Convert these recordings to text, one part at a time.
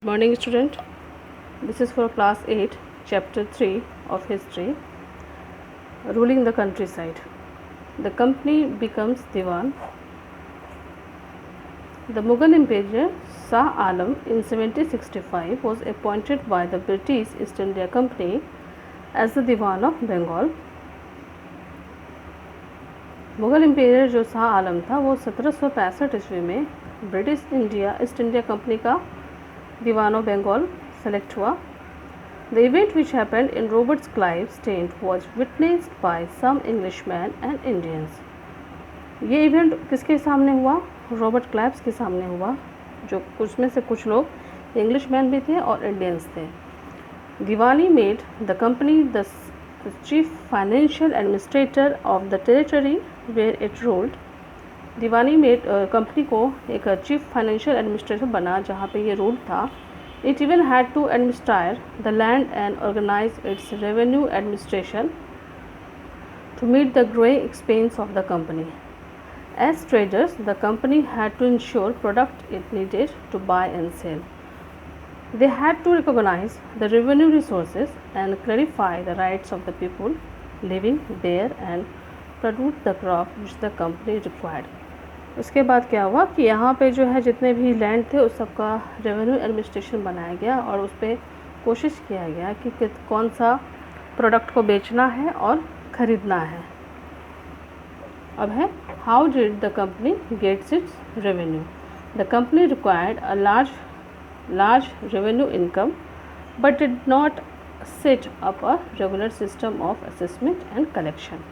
Morning student, this is for class 8 chapter 3 of history, ruling the countryside. The company becomes Diwan. The Mughal Emperor Shah Alam in 1765 was appointed by the British East India Company as the Diwan of Bengal. Mughal empire जो शाह आलम था वो 1765 ईस्वी में British east India Company का Diwan of Bengal select हुआ. The event which happened in Roberts Clive state was witnessed by some Englishman and Indians. ये event किसके सामने हुआ? रॉबर्ट क्लाइव्स के सामने हुआ, जो उसमें से कुछ लोग इंग्लिशमैन भी थे और इंडियंस थे. Diwani made the company the chief financial administrator of the territory where it ruled. Diwani made company को एक चीफ फाइनेंशियल एडमिनिस्ट्रेटर बना जहाँ पे ये रूल था. It even had to administrate the land and organise its revenue administration to meet the growing expense of the company. As traders the company had to ensure product it needed to buy and sell. They had to recognize the revenue resources and clarify the rights of the people living there and produce the crop which the company required. उसके बाद क्या हुआ कि यहाँ पे जो है जितने भी लैंड थे उस सब का रेवेन्यू एडमिनिस्ट्रेशन बनाया गया और उस पर कोशिश किया गया कि कौन सा प्रोडक्ट को बेचना है और ख़रीदना है. अब है how did the company gets its revenue. The company required a large revenue income but did not set up a regular system of assessment and collection.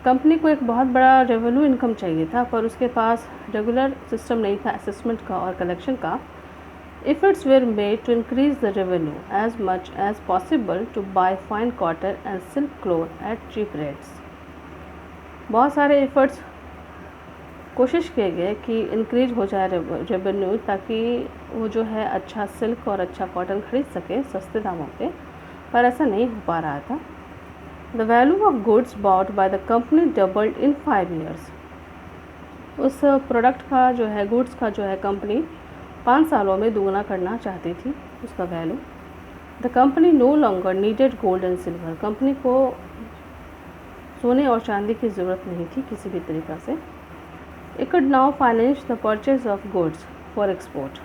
Company को एक बहुत बड़ा रेवेन्यू इनकम चाहिए था पर उसके पास रेगुलर सिस्टम नहीं था असेसमेंट का और कलेक्शन का. Efforts were made to increase the revenue as much as possible to buy fine cotton and silk cloth at cheap rates. बहुत सारे एफर्ट्स कोशिश किए गए कि इंक्रीज हो जाए रेवेन्यू ताकि वो जो है अच्छा सिल्क और अच्छा कॉटन खरीद सके सस्ते दामों पे, पर ऐसा नहीं हो पा रहा था. The value of goods bought by the company doubled in 5 years. उस प्रोडक्ट का जो है गुड्स का जो है कंपनी 5 सालों में दुगना करना चाहती थी उसका value. The company no longer needed gold and silver. Company को सोने और चांदी की ज़रूरत नहीं थी किसी भी तरीक़ा से. It could now finance the purchase of goods for export.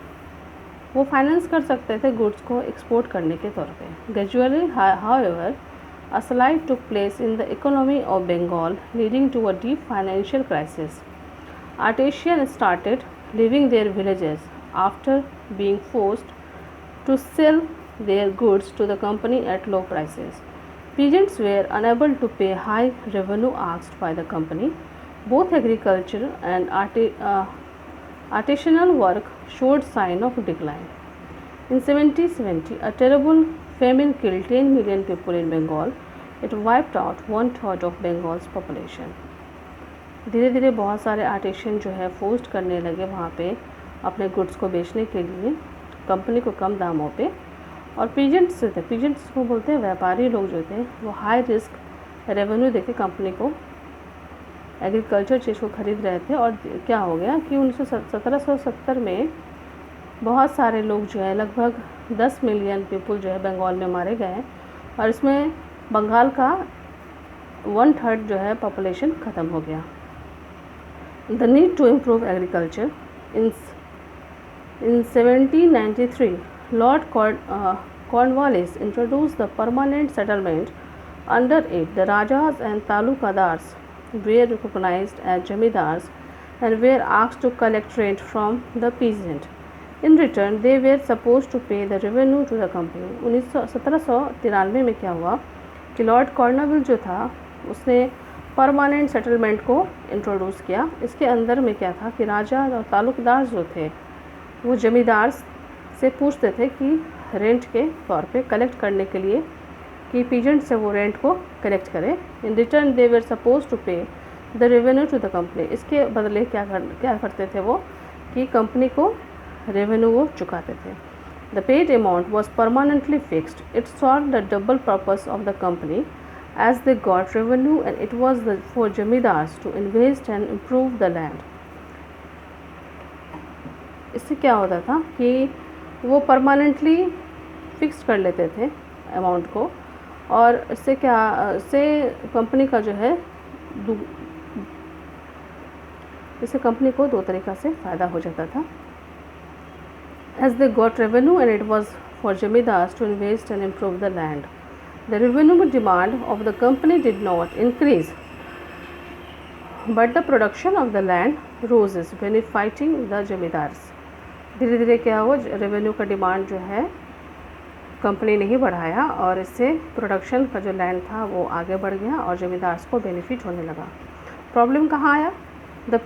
वो फाइनेंस कर सकते थे गुड्स को एक्सपोर्ट करने के तौर पे. Gradually, however, a slide took place in the economy of Bengal, leading to a deep financial crisis. Artisans started leaving their villages after being forced to sell their goods to the company at low prices. Peasants were unable to pay high revenue asked by the company. Both agriculture and artisanal work showed sign of decline. In 1770, a terrible famine killed 10 million people in Bengal. It wiped out 1/3 of Bengal's population. धीरे धीरे बहुत सारे artisan जो है forced करने लगे वहाँ पे अपने गुड्स को बेचने के लिए कंपनी को कम दामों पे. और पीजेंट्स थे, पीजेंट्स को बोलते हैं व्यापारी लोग जो थे वो हाई रिस्क रेवेन्यू देके कंपनी को एग्रीकल्चर चीज़ को ख़रीद रहे थे. और क्या हो गया कि 1770 में बहुत सारे लोग जो है लगभग 10 मिलियन पीपल जो है बंगाल में मारे गए और इसमें बंगाल का 1/3 जो है पॉपुलेशन ख़त्म हो गया. The need to improve agriculture. In 1793 lord Cornwallis introduce the permanent settlement. Under it the rajas and taluqdars were recognized as jamidars and were asked to collect rent from the peasant. In return, they were supposed to pay the revenue to the company. 1793 में क्या हुआ कि Lord Cornwallis जो था उसने permanent settlement को introduce किया. इसके अंदर में क्या था कि राजा और तालुकदार जो थे वो जमींदार से पूछते थे कि रेंट के तौर पे कलेक्ट करने के लिए कि पीजेंट से वो रेंट को कलेक्ट करें. In return they were suppose to pay the revenue to the company. इसके बदले क्या करते थे वो कि कंपनी को रेवेन्यू वो चुकाते थे. The paid amount was permanently fixed. It solve the double purpose of the company as they got revenue and it was for zamindars to invest and improve the land. इससे क्या होता था कि वो परमानेंटली फिक्स कर लेते थे अमाउंट को, और इससे कंपनी का जो है इससे कंपनी को दो तरीक़ा से फ़ायदा हो जाता था. As they got revenue and it was for zamindars to invest and improve the land. The revenue demand of the company did not increase, but the production of the land rose, benefiting the zamindars. धीरे धीरे क्या हुआ, revenue का demand जो है company ने ही बढ़ाया और इससे प्रोडक्शन का जो लैंड था वो आगे बढ़ गया और जमींदार्स को बेनिफिट होने लगा. प्रॉब्लम कहाँ आया? The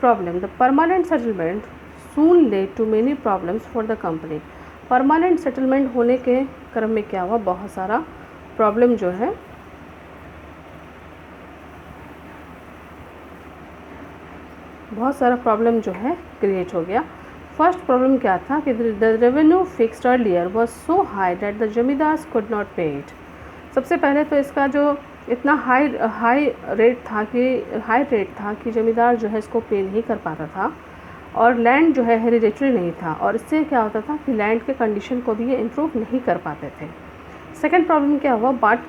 permanent settlement soon led to many problems for the company. Permanent settlement होने के क्रम में क्या हुआ, बहुत सारा प्रॉब्लम जो है क्रिएट हो गया. फर्स्ट प्रॉब्लम क्या था कि the revenue fixed earlier was so high that the zamindars could not पे इट. सबसे पहले तो इसका जो इतना हाई रेट था कि जमींदार जो है इसको पे नहीं कर पाता था, और लैंड जो है हेरिडेटरी नहीं था, और इससे क्या होता था कि लैंड के कंडीशन को भी ये इम्प्रूव नहीं कर पाते थे. सेकेंड प्रॉब्लम क्या हुआ, but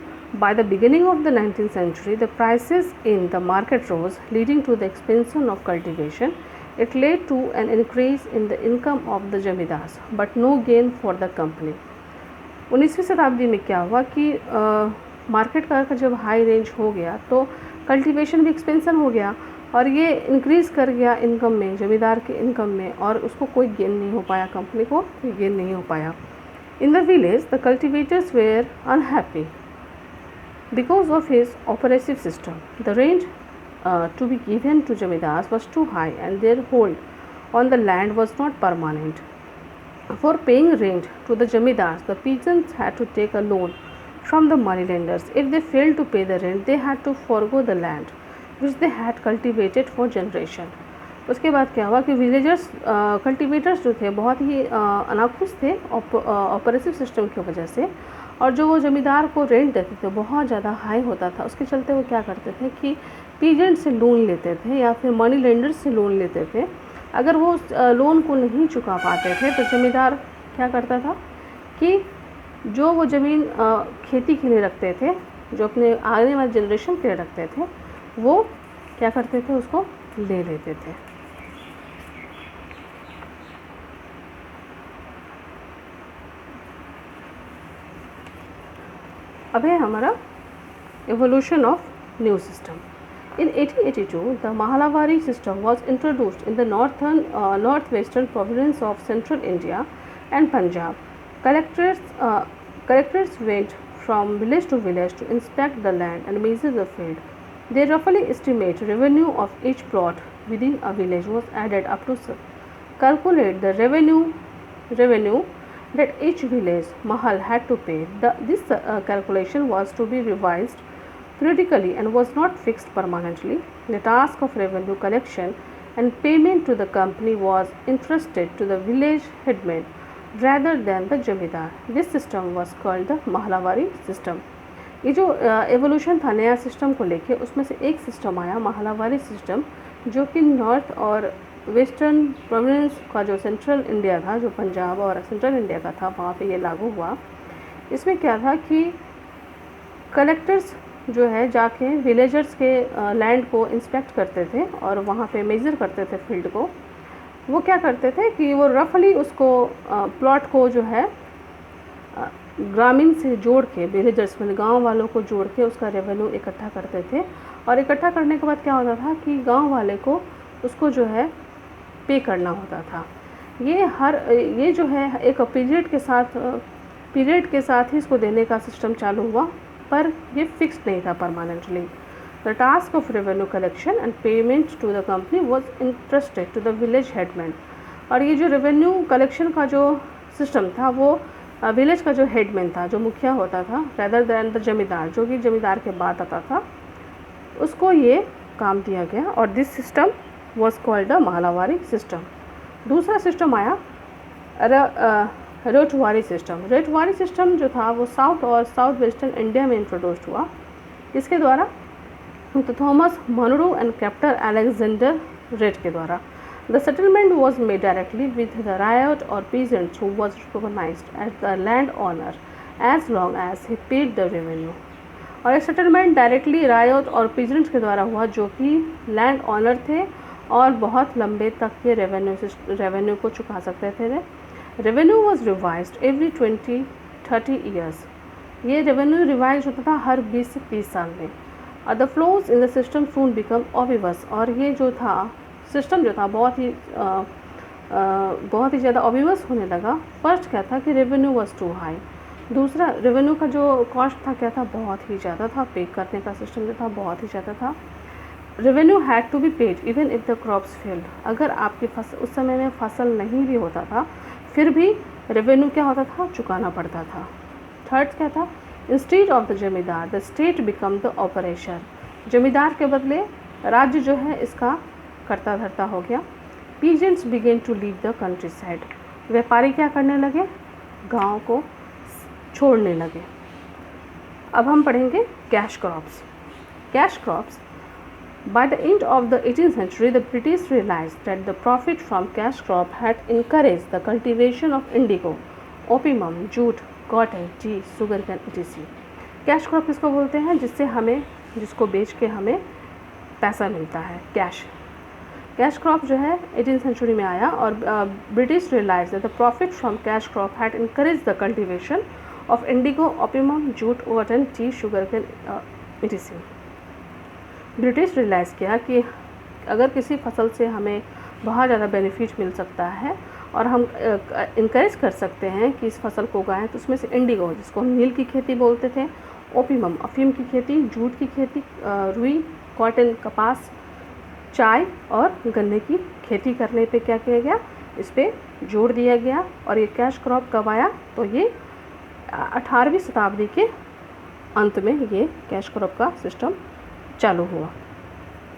by the beginning of the 19th century the prices in the market rose, leading to the expansion of cultivation. It led to an increase in the income of the zamindars but no gain for the company. 19वीं शताब्दी में क्या हुआ कि market का जब high range हो गया तो कल्टीवेशन भी एक्सपेंशन हो गया और ये इंक्रीज़ कर गया इनकम में, जमींदार के इनकम में, और उसको कोई गेन नहीं हो पाया, कंपनी को गेन नहीं हो पाया. In the village the cultivators were unhappy because of his oppressive system. The rent to be given to zamindars was too high and their hold on the land was not permanent. For paying rent to the zamindars, the peasants had to take a loan from the moneylenders. If they failed to pay the rent, they had to forgo the land which they had cultivated for generation. उसके बाद क्या हुआ कि villagers cultivators जो थे बहुत ही अनाखुश थे oppressive system की वजह से, और जो वो ज़मींदार को रेंट देते थे बहुत ज़्यादा हाई होता था. उसके चलते वो क्या करते थे कि पीजेंट से लोन लेते थे या फिर मनी लेंडर से लोन लेते थे. अगर वो लोन को नहीं चुका पाते थे तो ज़मींदार क्या करता था कि जो वो ज़मीन खेती के लिए रखते थे, जो अपने आने वाले जनरेशन के लिए रखते थे, वो क्या करते थे, उसको ले लेते थे. अब है हमारा evolution of new system. In 1882 the Mahalwari system was introduced in the north western province of central India and Punjab. Collectors went from village to village to inspect the land and measure the field. They roughly estimate revenue of each plot within a village was added up to calculate the revenue that each village mahal had to pay. This calculation was to be revised periodically and was not fixed permanently. The task of revenue collection and payment to the company was entrusted to the village headman rather than the जमींदार. This system was called the महालावारी system. ये जो evolution था नया system को लेके, उसमें से एक सिस्टम आया महालावारी सिस्टम, जो कि नॉर्थ और वेस्टर्न प्रोविंस का जो सेंट्रल इंडिया था, जो पंजाब और सेंट्रल इंडिया का था, वहाँ पे ये लागू हुआ. इसमें क्या था कि कलेक्टर्स जो है जाके विलेजर्स के लैंड को इंस्पेक्ट करते थे और वहाँ पे मेज़र करते थे फील्ड को. वो क्या करते थे कि वो रफली उसको प्लॉट को जो है ग्रामीण से जोड़ के, विलेजर्स में गांव वालों को जोड़ के उसका रेवेन्यू इकट्ठा करते थे. और इकट्ठा करने के बाद क्या होता था कि गांव वाले को उसको जो है पे करना होता था. ये जो है एक पीरियड के साथ ही इसको देने का सिस्टम चालू हुआ, पर ये फिक्स्ड नहीं था permanently. The task of revenue collection and payment to the company was interested to the village headman. और ये जो रेवेन्यू कलेक्शन का जो सिस्टम था वो विलेज का जो हेडमैन था, जो मुखिया होता था, रेदर दैन द जमींदार, जो कि जमींदार के बाद आता था, उसको ये काम दिया गया. और this system was called the Mahalwari system. दूसरा सिस्टम आया रेटवारी सिस्टम. रेटवारी सिस्टम जो था वो साउथ और साउथ वेस्टर्न इंडिया में इंट्रोड्यूस हुआ. इसके द्वारा Thomas Munro and captain Alexander Read के द्वारा. The settlement was made directly with the riot or peasants who was recognized as the landowner as long as he paid the revenue. और ये settlement directly रायत और peasants के द्वारा हुआ जो कि लैंड ऑनर थे और बहुत लंबे तक के रेवेन्यू को चुका सकते थे। Revenue was revised every 20-30 years. ये रेवेन्यू रिवाइज होता था हर 20 से 30 साल में। The flaws in the system soon become obvious. और ये जो था सिस्टम जो था बहुत ही ज़्यादा ऑबिवस होने लगा। फर्स्ट क्या था कि रेवेन्यू वॉज टू हाई। दूसरा रेवेन्यू का जो कॉस्ट था क्या था, बहुत ही ज़्यादा था। पे करने का सिस्टम जो था बहुत ही ज़्यादा था। Revenue had to be paid even if the crops failed. अगर आपकी फसल उस समय में फसल नहीं भी होता था फिर भी रेवेन्यू क्या होता था, चुकाना पड़ता था। थर्ड क्या था, इंस्टेड ऑफ द जमींदार the state become the operation. जमींदार के बदले राज्य जो है इसका करता धरता हो गया। Peasants began to leave the countryside. व्यापारी क्या करने लगे, गाँव को छोड़ने लगे। अब हम पढ़ेंगे cash crops. Cash crops. By the end of the 18th century, the British realized that the profit from cash crop had encouraged the cultivation of indigo, opium, jute, cotton, tea, sugarcane, etc. Cash crop किसको बोलते हैं, जिसको बेच के हमें पैसा मिलता है, कैश क्रॉप जो है 18th सेंचुरी में आया और British realise that the profit from cash crop had encourage the cultivation of indigo, opium, jute, cotton, tea, sugarcane, etc. British realise किया कि अगर किसी फसल से हमें बहुत ज़्यादा बेनिफिट मिल सकता है और हम इनकरेज कर सकते हैं कि इस फसल को उगाएं, तो उसमें से इंडिगो जिसको नील की खेती बोलते थे, ओपियम अफीम की खेती, जूट की खेती, रुई, कॉटन कपास, चाय और गन्ने की खेती करने पे क्या किया गया, इस पर जोर दिया गया। और ये कैश क्रॉप कब आया, तो ये 18वीं शताब्दी के अंत में ये कैश क्रॉप का सिस्टम चालू हुआ।